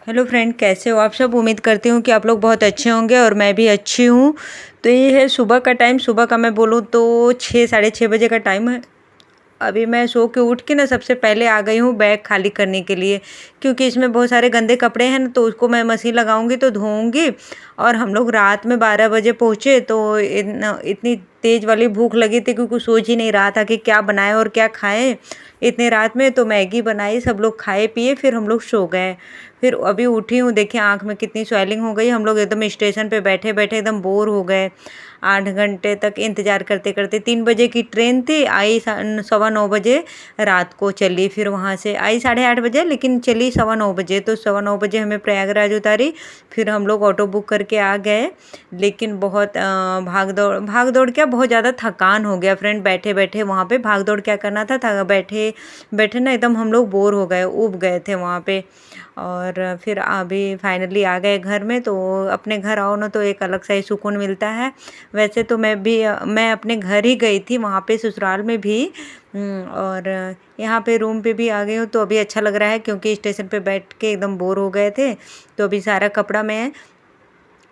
Hello friend, कैसे हो आप सब। उम्मीद करती हूँ कि आप लोग बहुत अच्छे होंगे और मैं भी अच्छी हूँ। तो ये है सुबह का टाइम। सुबह का मैं बोलूँ तो 6 साढ़े 6 बजे का टाइम है। अभी मैं सो के उठ के ना सबसे पहले आ गई हूँ बैग खाली करने के लिए, क्योंकि इसमें बहुत सारे गंदे कपड़े हैं ना, तो उसको मैं मशीन लगाऊंगी तो धोऊंगी। और हम लोग रात में 12 बजे पहुँचे तो इतनी तेज़ वाली भूख लगी थी क्योंकि सोच ही नहीं रहा था कि क्या बनाए और क्या खाएं इतने रात में। तो मैगी बनाई, सब लोग खाए पिए, फिर हम लोग सो गए। फिर अभी उठी हूँ, देखिए आँख में कितनी स्वेलिंग हो गई। हम लोग एकदम स्टेशन पे बैठे बैठे एकदम बोर हो गए। 8 घंटे तक इंतज़ार करते करते 3 बजे की ट्रेन थी, आई 9:15 बजे रात को चली। फिर वहाँ से आई 8:30 बजे, लेकिन चली 9:15 बजे। तो 9:15 बजे हमें प्रयागराज उतारी। फिर हम लोग ऑटो बुक करके आ गए। लेकिन बहुत भाग दौड़ क्या, बहुत ज़्यादा थकान हो गया फ्रेंड। बैठे बैठे वहाँ पे भाग दौड़ क्या करना था, बैठे बैठे ना एकदम हम लोग बोर हो गए, ऊब गए थे वहाँ पे। और फिर अभी फाइनली आ गए घर में। तो अपने घर आओ ना तो एक अलग सा ही सुकून मिलता है। वैसे तो मैं अपने घर ही गई थी, वहाँ पे ससुराल में भी। और यहाँ पे रूम पे भी आ गई हूँ तो अभी अच्छा लग रहा है, क्योंकि स्टेशन पे बैठ के एकदम बोर हो गए थे। तो अभी सारा कपड़ा मैं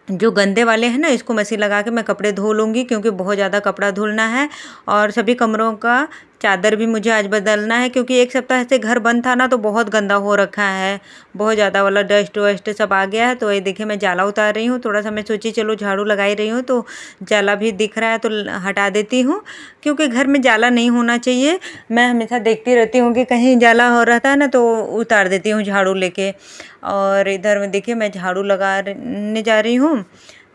जो गंदे वाले हैं ना, इसको मशीन लगा के मैं कपड़े धो लूँगी, क्योंकि बहुत ज़्यादा कपड़ा धुलना है। और सभी कमरों का चादर भी मुझे आज बदलना है, क्योंकि एक सप्ताह से घर बंद था ना, तो बहुत गंदा हो रखा है। बहुत ज़्यादा वाला डस्ट वस्ट सब आ गया है। तो ये देखिए मैं जाला उतार रही हूँ थोड़ा सा। मैं सोची चलो झाड़ू लगाई रही हूँ तो जाला भी दिख रहा है तो हटा देती हूँ, क्योंकि घर में जाला नहीं होना चाहिए। मैं हमेशा देखती रहती हूँ कि कहीं जाला हो रहता है ना, तो उतार देती हूँ झाड़ू लेके। और इधर में देखिए मैं झाड़ू लगाने जा रही हूँ।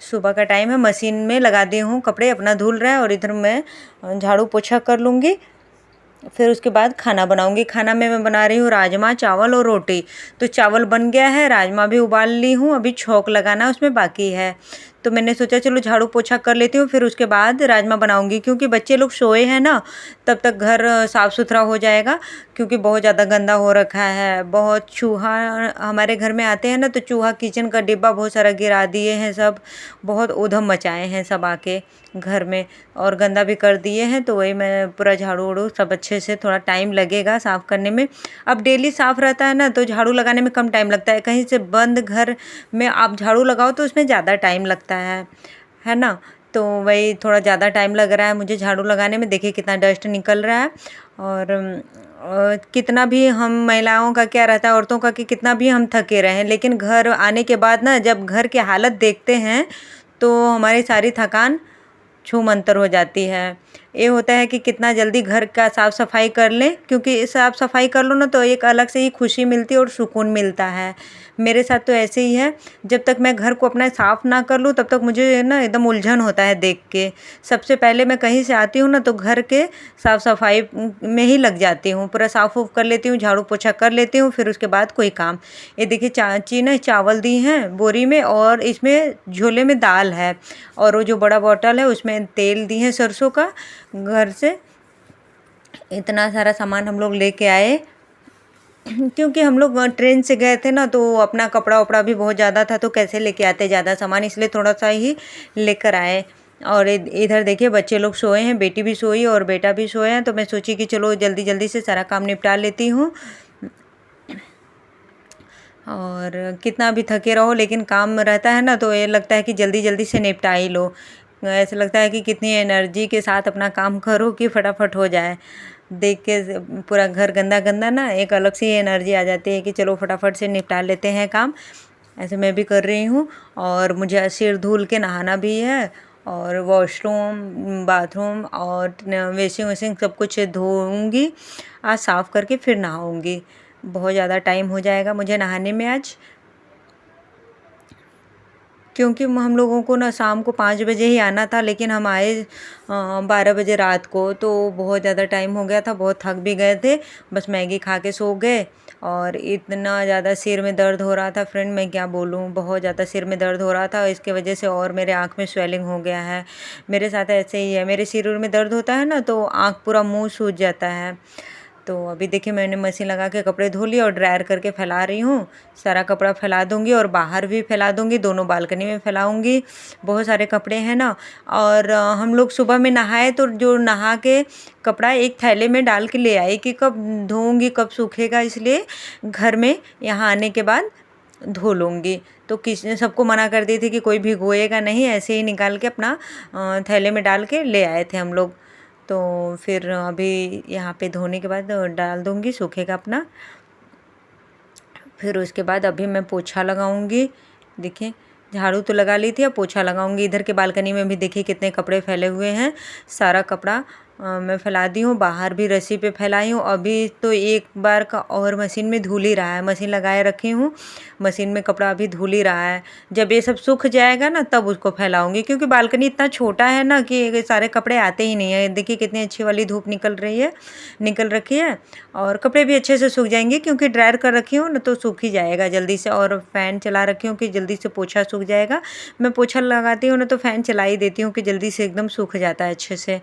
सुबह का टाइम है, मशीन में लगा दी हूँ, कपड़े अपना धुल रहा है। और इधर मैं झाड़ू पोछा कर लूँगी। फिर उसके बाद खाना बनाऊंगी। खाना में मैं बना रही हूँ राजमा चावल और रोटी। तो चावल बन गया है, राजमा भी उबाल ली हूँ, अभी छौंक लगाना उसमें बाकी है। तो मैंने सोचा चलो झाड़ू पोछा कर लेती हूँ, फिर उसके बाद राजमा बनाऊंगी, क्योंकि बच्चे लोग सोए हैं ना, तब तक घर साफ़ सुथरा हो जाएगा। क्योंकि बहुत ज़्यादा गंदा हो रखा है। बहुत चूहा हमारे घर में आते हैं ना, तो चूहा किचन का डिब्बा बहुत सारा गिरा दिए हैं सब। बहुत ऊधम मचाए हैं सब आके घर में, और गंदा भी कर दिए हैं। तो वही मैं पूरा झाड़ू उड़ू सब अच्छे से, थोड़ा टाइम लगेगा साफ़ करने में। अब डेली साफ़ रहता है ना, तो झाड़ू लगाने में कम टाइम लगता है। कहीं से बंद घर में आप झाड़ू लगाओ तो उसमें ज़्यादा टाइम लगता है ना। तो वही थोड़ा ज़्यादा टाइम लग रहा है मुझे झाड़ू लगाने में। देखिए कितना डस्ट निकल रहा है। और कितना भी हम महिलाओं का क्या रहता है, औरतों का, कि कितना भी हम थके रहें, लेकिन घर आने के बाद ना जब घर की हालत देखते हैं तो हमारी सारी थकान छू मंतर हो जाती है। ये होता है कि कितना जल्दी घर का साफ़ सफाई कर लें, क्योंकि साफ़ सफाई कर लो ना तो एक अलग से ही खुशी मिलती है और सुकून मिलता है। मेरे साथ तो ऐसे ही है। जब तक मैं घर को अपना साफ़ ना कर लूँ तब तक मुझे ना एकदम उलझन होता है देख के। सबसे पहले मैं कहीं से आती हूँ ना तो घर के साफ़ सफाई में ही लग जाती हूँ, पूरा साफ़ उफ कर लेती हूँ, झाड़ू पोछा कर लेती हूँ, फिर उसके बाद कोई काम। ये देखिए चाची ने चावल दी हैं बोरी में, और इसमें झोले में दाल है, और वो जो बड़ा बॉटल है उसमें तेल दी है सरसों का घर से। इतना सारा सामान हम लोग लेके आए, क्योंकि हम लोग ट्रेन से गए थे ना, तो अपना कपड़ा वपड़ा भी बहुत ज़्यादा था, तो कैसे लेके आते ज़्यादा सामान, इसलिए थोड़ा सा ही लेकर आए। और इधर देखिए बच्चे लोग सोए हैं, बेटी भी सोई और बेटा भी सोए हैं। तो मैं सोची कि चलो जल्दी जल्दी से सारा काम निपटा लेती हूँ। और कितना भी थके रहो, लेकिन काम रहता है ना, तो ये लगता है कि जल्दी जल्दी से निपटा ही लो। ऐसा लगता है कि कितनी एनर्जी के साथ अपना काम करो कि फटाफट हो जाए। देख के पूरा घर गंदा गंदा ना एक अलग सी एनर्जी आ जाती है कि चलो फटाफट से निपटा लेते हैं काम। ऐसे मैं भी कर रही हूँ। और मुझे सिर धुल के नहाना भी है, और वॉशरूम बाथरूम और वेसिंग वेसिंग सब कुछ धोऊंगी आज, साफ़ करके फिर नहाऊंगी। बहुत ज़्यादा टाइम हो जाएगा मुझे नहाने में आज, क्योंकि हम लोगों को ना शाम को 5 बजे ही आना था, लेकिन हम आए 12 बजे रात को। तो बहुत ज़्यादा टाइम हो गया था, बहुत थक भी गए थे। बस मैगी खा के सो गए। और इतना ज़्यादा सिर में दर्द हो रहा था फ्रेंड, मैं क्या बोलूँ, बहुत ज़्यादा सिर में दर्द हो रहा था। इसके वजह से और मेरे आँख में स्वेलिंग हो गया है। मेरे साथ ऐसे ही है, मेरे सिर में दर्द होता है ना तो आँख पूरा मुँह सूज जाता है। तो अभी देखिए मैंने मशीन लगा के कपड़े धो लिए और ड्रायर करके फैला रही हूँ। सारा कपड़ा फैला दूँगी और बाहर भी फैला दूँगी, दोनों बालकनी में फैलाऊँगी। बहुत सारे कपड़े हैं ना। और हम लोग सुबह में नहाए तो जो नहा के कपड़ा एक थैले में डाल के ले आए कि कब धोऊँगी कब सूखेगा, इसलिए घर में यहाँ आने के बाद धो लूँगी। तो किसी सबको मना कर दी थी कि कोई भिगोएगा नहीं, ऐसे ही निकाल के अपना थैले में डाल के ले आए थे हम लोग। तो फिर अभी यहाँ पे धोने के बाद डाल दूँगी, सूखेगा अपना। फिर उसके बाद अभी मैं पोछा लगाऊंगी। देखिए झाड़ू तो लगा ली थी, अब पोछा लगाऊंगी। इधर के बालकनी में भी देखिए कितने कपड़े फैले हुए हैं। सारा कपड़ा मैं फैला दी हूँ, बाहर भी रस्सी पे फैलाई हूँ। अभी तो एक बार का और मशीन में धुल ही रहा है, मशीन लगाए रखी हूँ, मशीन में कपड़ा अभी धुल ही रहा है। जब ये सब सूख जाएगा ना तब उसको फैलाऊंगी, क्योंकि बालकनी इतना छोटा है ना कि ये सारे कपड़े आते ही नहीं है। देखिए कितनी अच्छी वाली धूप निकल रही है, निकल रखी है। और कपड़े भी अच्छे से सूख जाएंगे, क्योंकि ड्रायर कर रखी हूँ ना तो सूख ही जाएगा जल्दी से। और फ़ैन चला रखी हूँ कि जल्दी से पोछा सूख जाएगा। मैं पोछा लगाती हूँ ना तो फ़ैन चला ही देती हूँ कि जल्दी से एकदम सूख जाता है अच्छे से।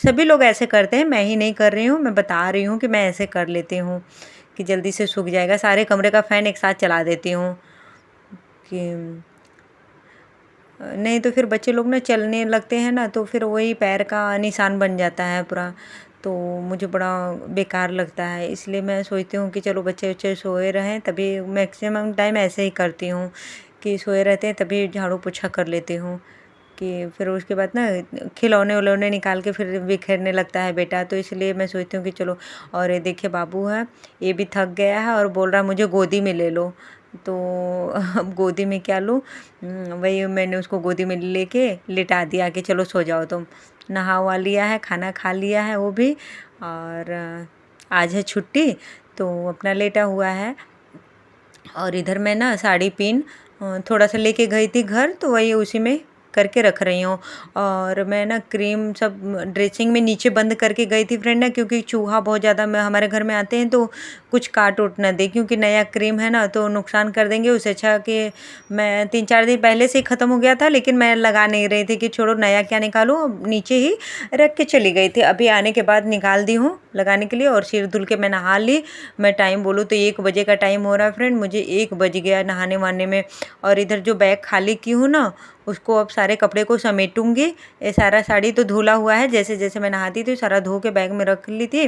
सभी लोग ऐसे करते हैं, मैं ही नहीं कर रही हूँ, मैं बता रही हूँ कि मैं ऐसे कर लेती हूँ कि जल्दी से सूख जाएगा। सारे कमरे का फ़ैन एक साथ चला देती हूँ कि नहीं तो फिर बच्चे लोग ना चलने लगते हैं ना तो फिर वही पैर का निशान बन जाता है पूरा। तो मुझे बड़ा बेकार लगता है, इसलिए मैं सोचती हूँ कि चलो बच्चे बच्चे सोए रहें, तभी मैक्सिमम टाइम ऐसे ही करती हूँ कि सोए रहते हैं तभी झाड़ू पोछा कर लेती हूँ। कि फिर उसके बाद ना खिलौने उलौने निकाल के फिर बिखेरने लगता है बेटा, तो इसलिए मैं सोचती हूँ कि चलो। और ये देखिए बाबू है, ये भी थक गया है और बोल रहा है मुझे गोदी में ले लो। तो अब गोदी में क्या लूँ, वही मैंने उसको गोदी में लेके लिटा दिया कि चलो सो जाओ तुम। नहा वहा लिया है, खाना खा लिया है वो भी, और आज है छुट्टी तो अपना लेटा हुआ है। और इधर मैं ना साड़ी पिन थोड़ा सा लेके गई थी घर, तो वही उसी में करके रख रही हूँ। और मैं ना क्रीम सब ड्रेसिंग में नीचे बंद करके गई थी फ्रेंड ना, क्योंकि चूहा बहुत ज़्यादा हमारे घर में आते हैं तो कुछ काट उट ना दे, क्योंकि नया क्रीम है ना तो नुकसान कर देंगे। उससे अच्छा कि मैं 3-4 दिन पहले से ही ख़त्म हो गया था, लेकिन मैं लगा नहीं रही थी कि छोड़ो नया क्या निकालूँ, नीचे ही रख के चली गई थी। अभी आने के बाद निकाल दी हूँ लगाने के लिए, और सिर धुल के मैं नहा ली। मैं टाइम बोलूँ तो 1 बजे का टाइम हो रहा है फ्रेंड, मुझे 1 बज गया नहाने वाने में। और इधर जो बैग खाली की हूँ ना उसको अब सारे कपड़े को समेटूंगी। ये सारा साड़ी तो धुला हुआ है, जैसे जैसे मैं नहाती थी सारा धो के बैग में रख ली थी।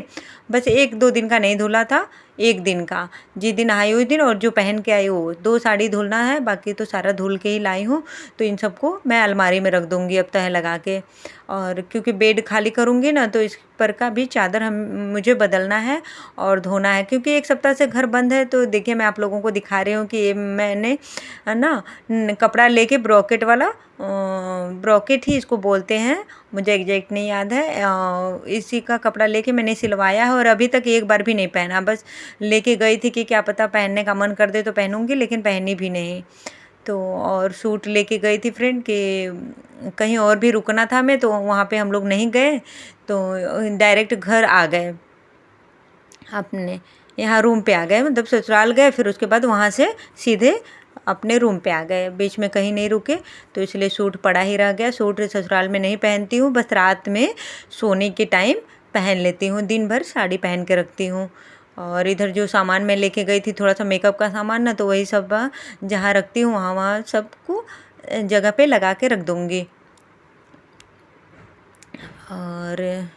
बस 1-2 दिन का नहीं धुला था, 1 दिन का, जिस दिन आई हुई दिन और जो पहन के आई वो 2 साड़ी धुलना है, बाकी तो सारा धुल के ही लाई हूँ। तो इन सबको मैं अलमारी में रख दूँगी अब तह लगा के। और क्योंकि बेड खाली करूँगी ना तो इस पर का भी चादर मुझे बदलना है और धोना है, क्योंकि 1 सप्ताह से घर बंद है। तो देखिए मैं आप लोगों को दिखा रही हूँ कि ये मैंने ना कपड़ा लेके ब्रोकेट वाला, ब्रोकेट ही इसको बोलते हैं, मुझे एग्जैक्ट नहीं याद है। इसी का कपड़ा लेके मैंने सिलवाया है और अभी तक एक बार भी नहीं पहना। बस लेके गई थी कि क्या पता पहनने का मन कर दे तो पहनूंगी, लेकिन पहनी भी नहीं। तो और सूट लेके गई थी फ्रेंड कि कहीं और भी रुकना था मैं, तो वहाँ पे हम लोग नहीं गए, तो डायरेक्ट घर आ गए अपने यहाँ रूम पे आ गए, मतलब ससुराल गए, फिर उसके बाद वहाँ से सीधे अपने रूम पे आ गए, बीच में कहीं नहीं रुके। तो इसलिए सूट पड़ा ही रह गया। सूट ससुराल में नहीं पहनती हूँ, बस रात में सोने के टाइम पहन लेती हूँ, दिन भर साड़ी पहन के रखती हूँ। और इधर जो सामान मैं लेके गई थी थोड़ा सा मेकअप का सामान ना, तो वही सब जहाँ रखती हूँ वहाँ वहाँ सबको जगह पे लगा के रख दूँगी। और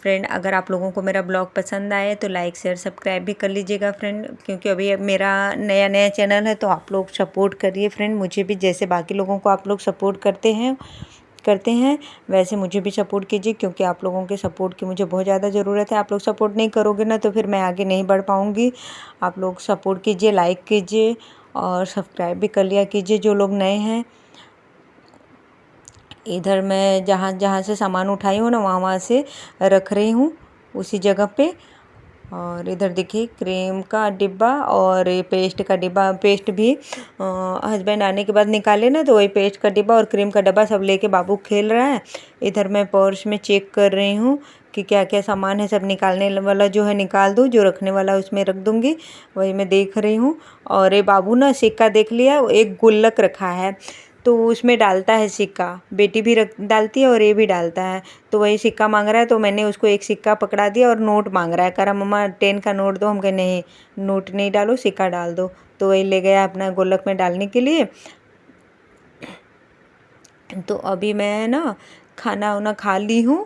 फ्रेंड अगर आप लोगों को मेरा ब्लॉग पसंद आए तो लाइक शेयर सब्सक्राइब भी कर लीजिएगा फ्रेंड, क्योंकि अभी अब मेरा नया नया चैनल है, तो आप लोग सपोर्ट करिए फ्रेंड मुझे भी, जैसे बाकी लोगों को आप लोग सपोर्ट करते हैं वैसे मुझे भी सपोर्ट कीजिए, क्योंकि आप लोगों के सपोर्ट की मुझे बहुत ज़्यादा ज़रूरत है। आप लोग सपोर्ट नहीं करोगे ना तो फिर मैं आगे नहीं बढ़ पाऊँगी। आप लोग सपोर्ट कीजिए, लाइक कीजिए और सब्सक्राइब भी कर लिया कीजिए जो लोग नए हैं। इधर मैं जहाँ जहाँ से सामान उठाई हूँ ना वहाँ वहाँ से रख रही हूँ उसी जगह पे। और इधर देखिए क्रीम का डिब्बा और ये पेस्ट का डिब्बा, पेस्ट भी हस्बैंड आने के बाद निकाले ना, तो वही पेस्ट का डिब्बा और क्रीम का डब्बा सब लेके बाबू खेल रहा है। इधर मैं पर्स में चेक कर रही हूँ कि क्या क्या सामान है, सब निकालने वाला जो है निकाल दूँ, जो रखने वाला उसमें रख दूँगी, वही मैं देख रही हूँ। और ये बाबू ना सिक्का देख लिया, एक गुल्लक रखा है तो उसमें डालता है सिक्का, बेटी भी रख डालती है और ये भी डालता है। तो वही सिक्का मांग रहा है, तो मैंने उसको एक सिक्का पकड़ा दिया और नोट मांग रहा है, कह रहा मम्मा 10 का नोट दो। हम कहे नहीं, नोट नहीं डालो, सिक्का डाल दो। तो वही ले गया अपना गोलक में डालने के लिए। तो अभी मैं ना खाना वाना खा ली हूँ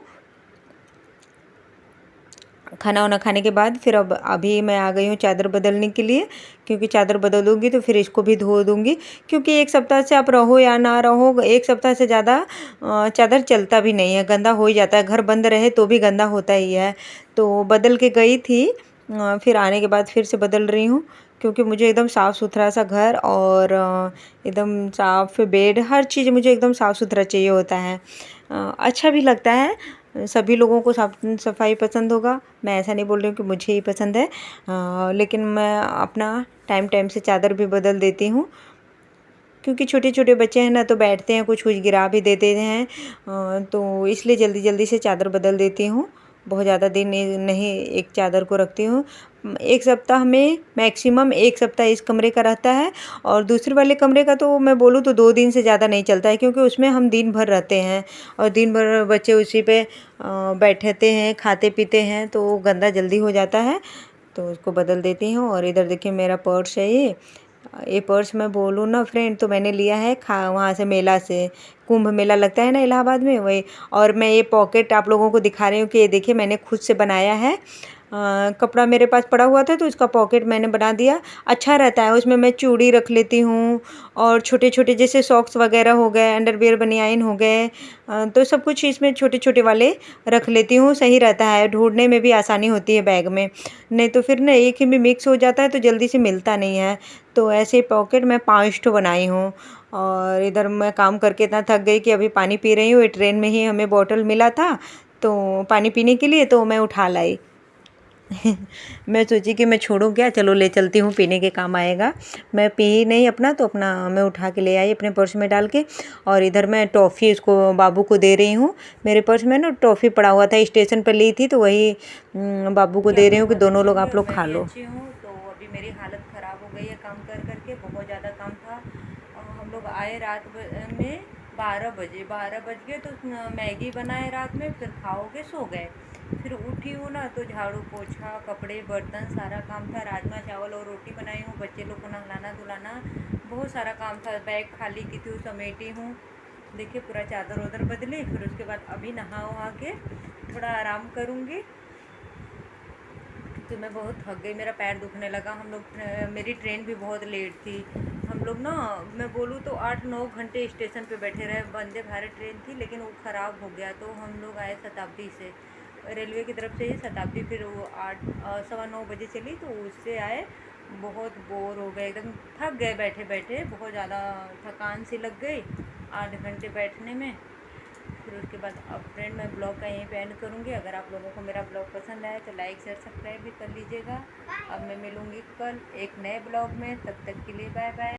खाना वाना खाने के बाद फिर अब अभी मैं आ गई हूँ चादर बदलने के लिए, क्योंकि चादर बदल दूँगी तो फिर इसको भी धो दूँगी, क्योंकि एक सप्ताह से आप रहो या ना रहो, एक सप्ताह से ज़्यादा चादर चलता भी नहीं है, गंदा हो ही जाता है। घर बंद रहे तो भी गंदा होता ही है। तो बदल के गई थी, फिर आने के बाद फिर से बदल रही हूँ, क्योंकि मुझे एकदम साफ़ सुथरा सा घर और एकदम साफ़ बेड, हर चीज़ मुझे एकदम साफ़ सुथरा चाहिए होता है। अच्छा भी लगता है। सभी लोगों को साफ सफाई पसंद होगा, मैं ऐसा नहीं बोल रही हूँ कि मुझे ही पसंद है, लेकिन मैं अपना टाइम टाइम से चादर भी बदल देती हूँ, क्योंकि छोटे छोटे बच्चे हैं ना, तो बैठते हैं कुछ कुछ गिरा भी देते हैं, तो इसलिए जल्दी जल्दी से चादर बदल देती हूँ। बहुत ज़्यादा दिन नहीं एक चादर को रखती हूँ। एक सप्ताह में मैक्सिमम एक सप्ताह इस कमरे का रहता है, और दूसरे वाले कमरे का तो मैं बोलूँ तो 2 दिन से ज़्यादा नहीं चलता है, क्योंकि उसमें हम दिन भर रहते हैं और दिन भर बच्चे उसी पे बैठते हैं, खाते पीते हैं, तो गंदा जल्दी हो जाता है, तो उसको बदल देती हूँ। और इधर देखिए मेरा पर्स है ये पर्स मैं बोलूँ ना फ्रेंड, तो मैंने लिया है वहाँ से मेला से, कुंभ मेला लगता है ना इलाहाबाद में, वही। और मैं ये पॉकेट आप लोगों को दिखा रही हूँ कि ये देखिए मैंने खुद से बनाया है। कपड़ा मेरे पास पड़ा हुआ था तो इसका पॉकेट मैंने बना दिया। अच्छा रहता है, उसमें मैं चूड़ी रख लेती हूँ, और छोटे छोटे जैसे सॉक्स वगैरह हो गए, अंडरवियर बनियाइन हो गए, तो सब कुछ इसमें छोटे छोटे वाले रख लेती हूँ। सही रहता है, ढूंढने में भी आसानी होती है बैग में, नहीं तो फिर ना एक ही में मिक्स हो जाता है तो जल्दी से मिलता नहीं है। तो ऐसे पॉकेट मैं 5 ठो बनाई हूँ। और इधर मैं काम करके इतना थक गई कि अभी पानी पी रही हूँ। ये ट्रेन में ही हमें बॉटल मिला था तो पानी पीने के लिए, तो मैं उठा लाई। मैं सोची कि मैं छोड़ूं क्या, चलो ले चलती हूँ, पीने के काम आएगा। मैं पी ही नहीं अपना, तो अपना मैं उठा के ले आई अपने पर्स में डाल के। और इधर मैं टॉफ़ी इसको बाबू को दे रही हूँ। मेरे पर्स में ना टॉफ़ी पड़ा हुआ था, स्टेशन पर ली थी, तो वही बाबू को दे रही हूँ कि दोनों लोग आप लोग खा लो। अच्छी हूँ, तो अभी मेरी हालत ख़राब हो गई है काम कर करके, बहुत ज़्यादा काम था। हम लोग आए रात में 12 बज गए, तो मैगी बनाए रात में, फिर खाओगे सो गए। फिर उठी हूँ ना तो झाड़ू पोछा कपड़े बर्तन सारा काम था, राजमा चावल और रोटी बनाई हूँ, बच्चे लोग को नहलाना धुलाना, बहुत सारा काम था। बैग खाली की थी, समेटी हूँ। देखिए पूरा चादर उधर बदली, फिर उसके बाद अभी नहा वहा के थोड़ा आराम करूँगी, तो मैं बहुत थक गई, मेरा पैर दुखने लगा। हम लोग मेरी ट्रेन भी बहुत लेट थी। हम लोग ना, मैं बोलूँ तो 8-9 घंटे स्टेशन पे बैठे रहे। वंदे भारत ट्रेन थी, लेकिन वो ख़राब हो गया, तो हम लोग आए शताब्दी से, रेलवे की तरफ से ही शताब्दी, फिर वो 8 सवा 9 बजे चली, तो उससे आए। बहुत बोर हो गए, एकदम थक गए बैठे बैठे, बहुत ज़्यादा थकान सी लग गई 8 घंटे बैठने में। फिर उसके बाद अब फ्रेंड मैं ब्लॉग का यहीं पे एंड करूँगी। अगर आप लोगों को मेरा ब्लॉग पसंद आए तो लाइक शेयर सब्सक्राइब भी कर लीजिएगा। अब मैं मिलूँगी कल एक नए ब्लॉग में, तब तक के लिए बाय बाय।